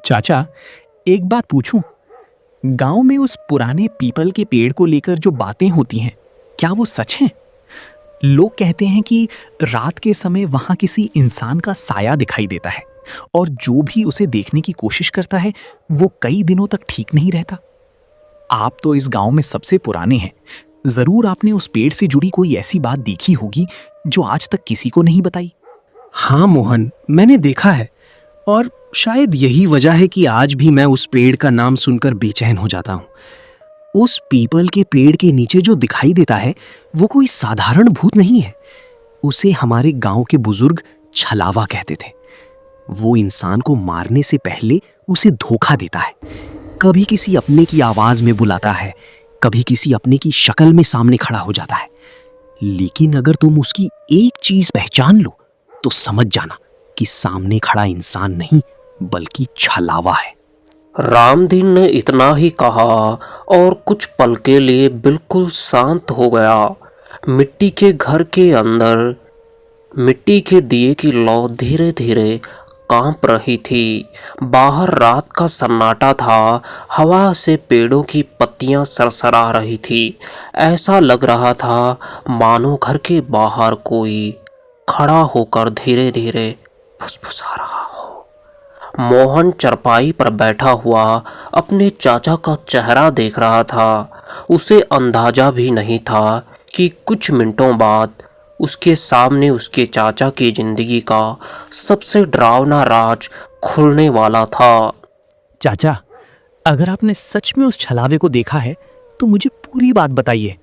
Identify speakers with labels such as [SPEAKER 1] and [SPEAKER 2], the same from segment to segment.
[SPEAKER 1] चाचा, एक बात पूछूं? गांव में उस पुराने पीपल के पेड़ को लेकर जो बातें होती हैं, क्या वो सच हैं? लोग कहते हैं कि रात के समय वहां किसी इंसान का साया दिखाई देता है और जो भी उसे देखने की कोशिश करता है वो कई दिनों तक ठीक नहीं रहता। आप तो इस गांव में सबसे पुराने हैं, जरूर आपने उस पेड़ से जुड़ी कोई ऐसी बात देखी होगी जो आज तक किसी को नहीं बताई।
[SPEAKER 2] हाँ मोहन, मैंने देखा है। और शायद यही वजह है कि आज भी मैं उस पेड़ का नाम सुनकर बेचैन हो जाता हूँ। उस पीपल के पेड़ के नीचे जो दिखाई देता है वो कोई साधारण भूत नहीं है। उसे हमारे गांव के बुजुर्ग छलावा कहते थे। वो इंसान को मारने से पहले उसे धोखा देता है। कभी किसी अपने की आवाज में बुलाता है, कभी किसी अपने की शक्ल में सामने खड़ा हो जाता है। लेकिन अगर तुम उसकी एक चीज पहचान लो तो समझ जाना कि सामने खड़ा इंसान नहीं बल्कि छलावा है।
[SPEAKER 3] रामदीन ने इतना ही कहा और कुछ पल के लिए बिल्कुल शांत हो गया। मिट्टी के घर के अंदर मिट्टी के दिए की लौ धीरे धीरे कांप रही थी। बाहर रात का सन्नाटा था। हवा से पेड़ों की पत्तियां सरसरा रही थी। ऐसा लग रहा था मानो घर के बाहर कोई खड़ा होकर धीरे धीरे फुसफुसा रहा हो। मोहन चरपाई पर बैठा हुआ अपने चाचा का चेहरा देख रहा था। उसे अंदाजा भी नहीं था कि कुछ मिनटों बाद उसके सामने उसके चाचा की जिंदगी का सबसे डरावना राज खुलने वाला था।
[SPEAKER 1] चाचा, अगर आपने सच में उस छलावे को देखा है तो मुझे पूरी बात बताइए।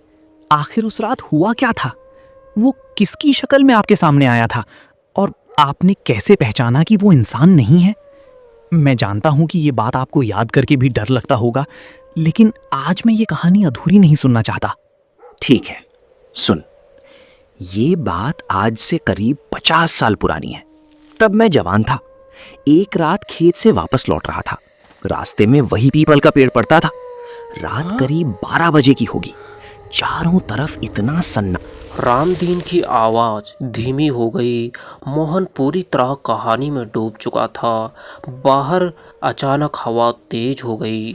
[SPEAKER 1] आखिर उस रात हुआ क्या था? वो किसकी शक्ल में आपके सामने आया था और आपने कैसे पहचाना कि वो इंसान नहीं है? मैं जानता हूं कि ये बात आपको याद करके भी डर लगता होगा, लेकिन आज मैं ये कहानी अधूरी नहीं सुनना चाहता।
[SPEAKER 2] ठीक है, सुन। ये बात आज से करीब 50 साल पुरानी है। तब मैं जवान था। एक रात खेत से वापस लौट रहा था। रास्ते में वही पीपल का पेड़ पड़ता था। रात करीब 12 बजे की होगी। चारों तरफ इतना सन्ना।
[SPEAKER 3] रामदीन की आवाज धीमी हो गई। मोहन पूरी तरह कहानी में डूब चुका था। बाहर अचानक हवा तेज हो गई।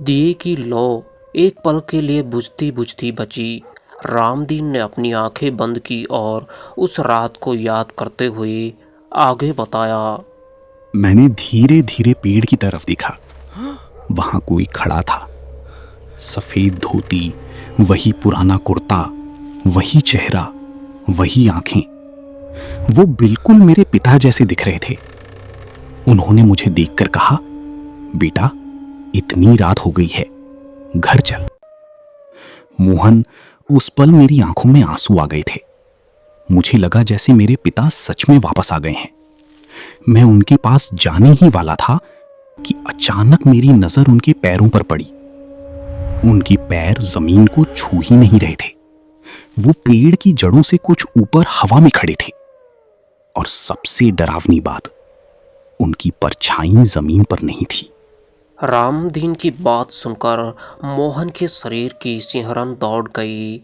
[SPEAKER 3] दिए की लौ एक पल के लिए बुझती बुझती बची। रामदीन ने अपनी आंखें बंद की और उस रात को याद करते हुए आगे बताया।
[SPEAKER 4] मैंने धीरे धीरे पेड़ की तरफ देखा। वहां कोई खड़ा था। सफेद धोती, वही पुराना कुर्ता, वही चेहरा, वही आंखें। वो बिल्कुल मेरे पिता जैसे दिख रहे थे। उन्होंने मुझे देखकर कहा, बेटा, इतनी रात हो गई है, घर चल। मोहन, उस पल मेरी आंखों में आंसू आ गए थे। मुझे लगा जैसे मेरे पिता सच में वापस आ गए हैं। मैं उनके पास जाने ही वाला था कि अचानक मेरी नजर उनके पैरों पर पड़ी। उनके पैर जमीन को छू ही नहीं रहे थे। वो पेड़ की जड़ों से कुछ ऊपर हवा में खड़े थे। और सबसे डरावनी बात, उनकी परछाई जमीन पर नहीं थी।
[SPEAKER 3] रामदीन की बात सुनकर मोहन के शरीर की सिहरन दौड़ गई।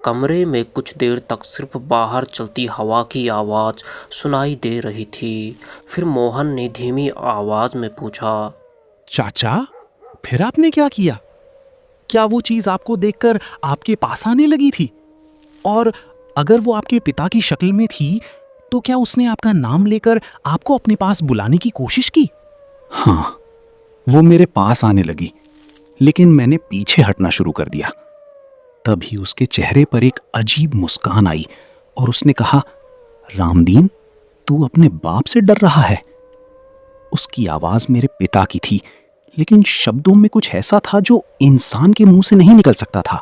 [SPEAKER 3] कमरे में कुछ देर तक सिर्फ बाहर चलती हवा की आवाज सुनाई दे रही थी। फिर मोहन ने धीमी आवाज में पूछा।
[SPEAKER 1] चाचा, फिर आपने क्या किया? क्या वो चीज आपको देखकर आपके पास आने लगी थी? और अगर वो आपके पिता की शक्ल में थी तो क्या उसने आपका नाम लेकर आपको अपने पास बुलाने की कोशिश की?
[SPEAKER 4] हाँ, वो मेरे पास आने लगी, लेकिन मैंने पीछे हटना शुरू कर दिया। तभी उसके चेहरे पर एक अजीब मुस्कान आई और उसने कहा, रामदीन, तू अपने बाप से डर रहा है? उसकी आवाज मेरे पिता की थी, लेकिन शब्दों में कुछ ऐसा था जो इंसान के मुंह से नहीं निकल सकता था।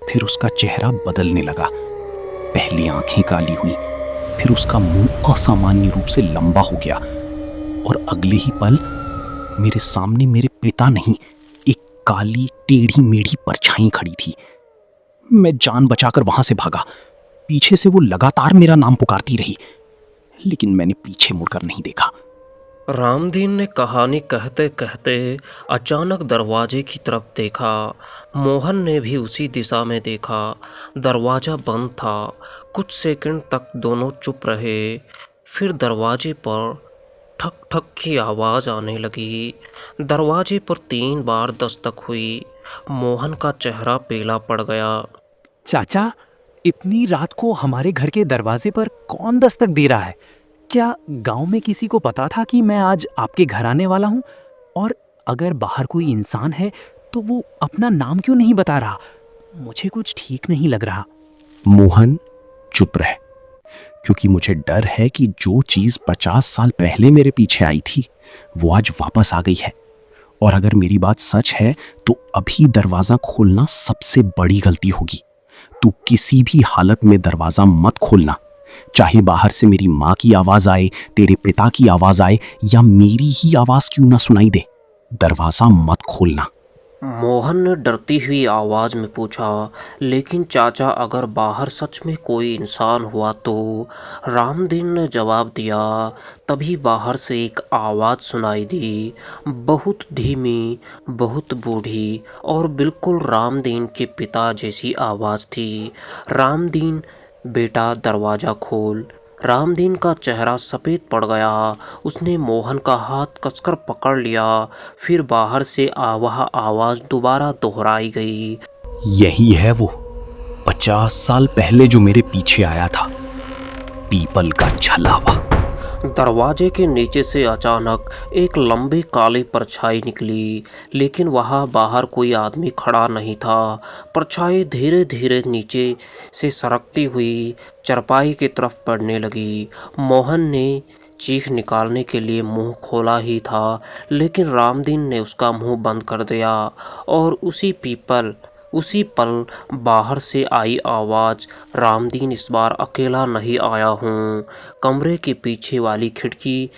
[SPEAKER 4] फिर उसका चेहरा बदलने लगा। पहली आंखें काली हुई, फिर उसका मुंह असामान्य रूप से लंबा हो गया और अगले ही पल मेरे सामने मेरे पिता नहीं, एक काली टेढ़ी मेढ़ी परछाई खड़ी थी। मैं जान बचाकर वहां से भागा। पीछे से वो लगातार मेरा नाम पुकारती रही, लेकिन मैंने पीछे मुड़कर नहीं देखा।
[SPEAKER 3] रामदीन ने कहानी कहते कहते अचानक दरवाजे की तरफ देखा। मोहन ने भी उसी दिशा में देखा। दरवाजा बंद था। कुछ सेकंड तक दोनों चुप रहे। फिर दरवाजे पर ठक ठक की आवाज आने लगी। दरवाजे पर 3 बार दस्तक हुई। मोहन का चेहरा पीला पड़ गया।
[SPEAKER 1] चाचा, इतनी रात को हमारे घर के दरवाजे पर कौन दस्तक दे रहा है? क्या गांव में किसी को पता था कि मैं आज आपके घर आने वाला हूं? और अगर बाहर कोई इंसान है तो वो अपना नाम क्यों नहीं बता रहा? मुझे कुछ ठीक नहीं लग रहा।
[SPEAKER 4] मोहन, चुप रह, क्योंकि मुझे डर है कि जो चीज 50 साल पहले मेरे पीछे आई थी वो आज वापस आ गई है। और अगर मेरी बात सच है तो अभी दरवाजा खोलना सबसे बड़ी गलती होगी। तू किसी भी हालत में दरवाजा मत खोलना, चाहे बाहर से मेरी माँ की आवाज आए, तेरे पिता की आवाज आए या मेरी ही आवाज क्यों ना सुनाई दे, दरवाजा मत खोलना।
[SPEAKER 3] मोहन ने डरती हुई आवाज में पूछा, लेकिन चाचा अगर बाहर सच में कोई इंसान हुआ तो? रामदीन ने जवाब दिया। तभी बाहर से एक आवाज सुनाई दी, बहुत धीमी, बहुत बूढ़ी और बिल्कुल रामदीन के पिता जैसी आवाज थी। रामदीन, बेटा दरवाजा खोल। रामदीन का चेहरा सफ़ेद पड़ गया। उसने मोहन का हाथ कसकर पकड़ लिया। फिर बाहर से वह आवाज़ दोबारा दोहराई गई।
[SPEAKER 4] यही है वो 50 साल पहले जो मेरे पीछे आया था, पीपल का छलावा।
[SPEAKER 3] दरवाजे के नीचे से अचानक एक लंबी काली परछाई निकली, लेकिन वहाँ बाहर कोई आदमी खड़ा नहीं था। परछाई धीरे धीरे नीचे से सरकती हुई चारपाई की तरफ बढ़ने लगी। मोहन ने चीख निकालने के लिए मुंह खोला ही था, लेकिन रामदीन ने उसका मुंह बंद कर दिया। और उसी पल बाहर से आई आवाज़, रामदीन इस बार अकेला नहीं आया हूँ। कमरे के पीछे वाली खिड़की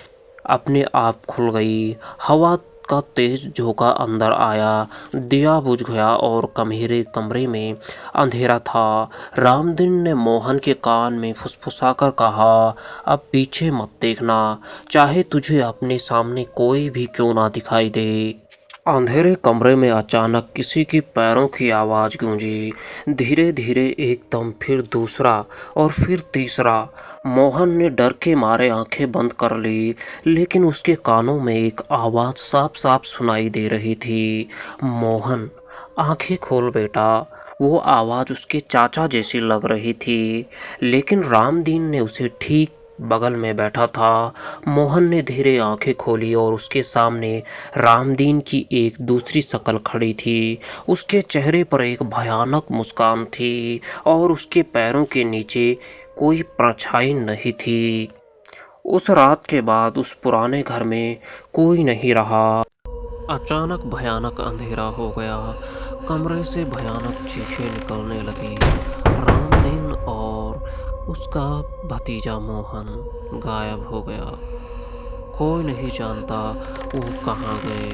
[SPEAKER 3] अपने आप खुल गई। हवा का तेज झोंका अंदर आया। दिया बुझ गया और कमरे में अंधेरा था। रामदीन ने मोहन के कान में फुसफुसाकर कहा, अब पीछे मत देखना, चाहे तुझे अपने सामने कोई भी क्यों ना दिखाई दे। अंधेरे कमरे में अचानक किसी के पैरों की आवाज़ गूंजी। धीरे धीरे एकदम, फिर दूसरा और फिर तीसरा। मोहन ने डर के मारे आंखें बंद कर ली, लेकिन उसके कानों में एक आवाज़ साफ साफ सुनाई दे रही थी, मोहन, आंखें खोल बेटा। वो आवाज़ उसके चाचा जैसी लग रही थी, लेकिन रामदीन ने उसे ठीक बगल में बैठा था। मोहन ने धीरे आंखें खोली और उसके सामने रामदीन की एक दूसरी शक्ल खड़ी थी। उसके चेहरे पर एक भयानक मुस्कान थी और उसके पैरों के नीचे कोई परछाई नहीं थी। उस रात के बाद उस पुराने घर में कोई नहीं रहा। अचानक भयानक अंधेरा हो गया। कमरे से भयानक चीखें निकलने लगी। रामदीन और उसका भतीजा मोहन गायब हो गया। कोई नहीं जानता वो कहाँ गए।